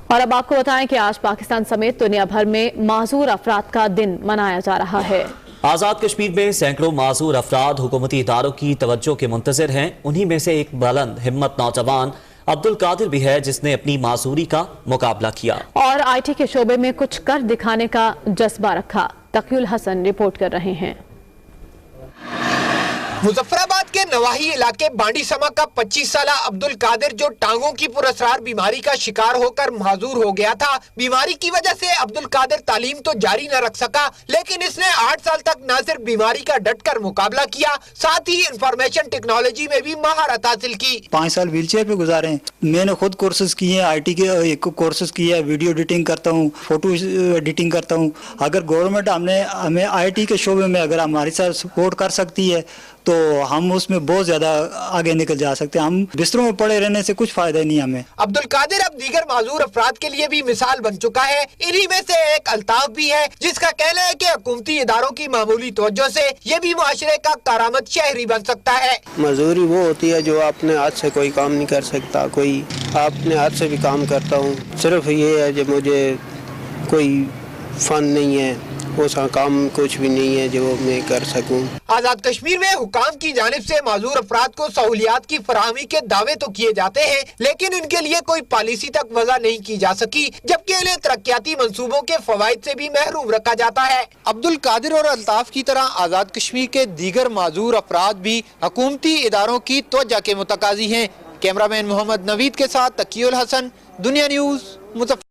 اور اب آپ کو بتائیں کہ آج پاکستان سمیت دنیا بھر میں معذور افراد کا دن منایا جا رہا ہے۔ آزاد کشمیر میں سینکڑوں معذور افراد حکومتی اداروں کی توجہ کے منتظر ہیں۔ انہی میں سے ایک بلند ہمت نوجوان عبدالقادر بھی ہے جس نے اپنی معذوری کا مقابلہ کیا اور آئی ٹی کے شعبے میں کچھ کر دکھانے کا جذبہ رکھا۔ تقی الحسن رپورٹ کر رہے ہیں۔ مظفر آباد کے نواحی علاقے بانڈی سما کا 25 سالہ عبدالقادر جو ٹانگوں کی پراسرار بیماری کا شکار ہو کر معذور ہو گیا تھا۔ بیماری کی وجہ سے عبدالقادر تعلیم تو جاری نہ رکھ سکا، لیکن اس نے 8 سال تک نہ صرف بیماری کا ڈٹ کر مقابلہ کیا، ساتھ ہی انفارمیشن ٹیکنالوجی میں بھی مہارت حاصل کی۔ 5 سال ویل چیئر پہ گزارے ہیں۔ میں نے خود کورسز کیے ہیں، آئی ٹی کے کورسز کیے ہیں، ویڈیو ایڈیٹنگ کرتا ہوں، فوٹو ایڈیٹنگ کرتا ہوں۔ اگر گورنمنٹ ہمیں آئی ٹی کے شعبے میں اگر ہماری ساتھ سپورٹ کر سکتی ہے تو ہم اس میں بہت زیادہ آگے نکل جا سکتے ہیں۔ ہم بستروں میں پڑے رہنے سے کچھ فائدہ نہیں ہمیں۔ عبدالقادر اب دیگر معذور افراد کے لیے بھی مثال بن چکا ہے۔ انہی میں سے ایک الطاف بھی ہے جس کا کہنا ہے کہ حکومتی اداروں کی معمولی توجہ سے یہ بھی معاشرے کا کارآمد شہری بن سکتا ہے۔ مزدوری وہ ہوتی ہے جو اپنے ہاتھ سے کوئی کام نہیں کر سکتا، کوئی اپنے ہاتھ سے بھی کام کرتا ہوں۔ صرف یہ ہے جو مجھے کوئی فن نہیں ہے، اس کام کچھ بھی نہیں ہے جو میں کر سکوں۔ آزاد کشمیر میں حکام کی جانب سے معذور افراد کو سہولیات کی فراہمی کے دعوے تو کیے جاتے ہیں، لیکن ان کے لیے کوئی پالیسی تک وضع نہیں کی جا سکی، جبکہ انہیں ترقیاتی منصوبوں کے فوائد سے بھی محروم رکھا جاتا ہے۔ عبدالقادر اور الطاف کی طرح آزاد کشمیر کے دیگر معذور افراد بھی حکومتی اداروں کی توجہ کے متقاضی ہیں۔ کیمرہ مین محمد نوید کے ساتھ تقی الحسن، دنیا نیوز، مظفر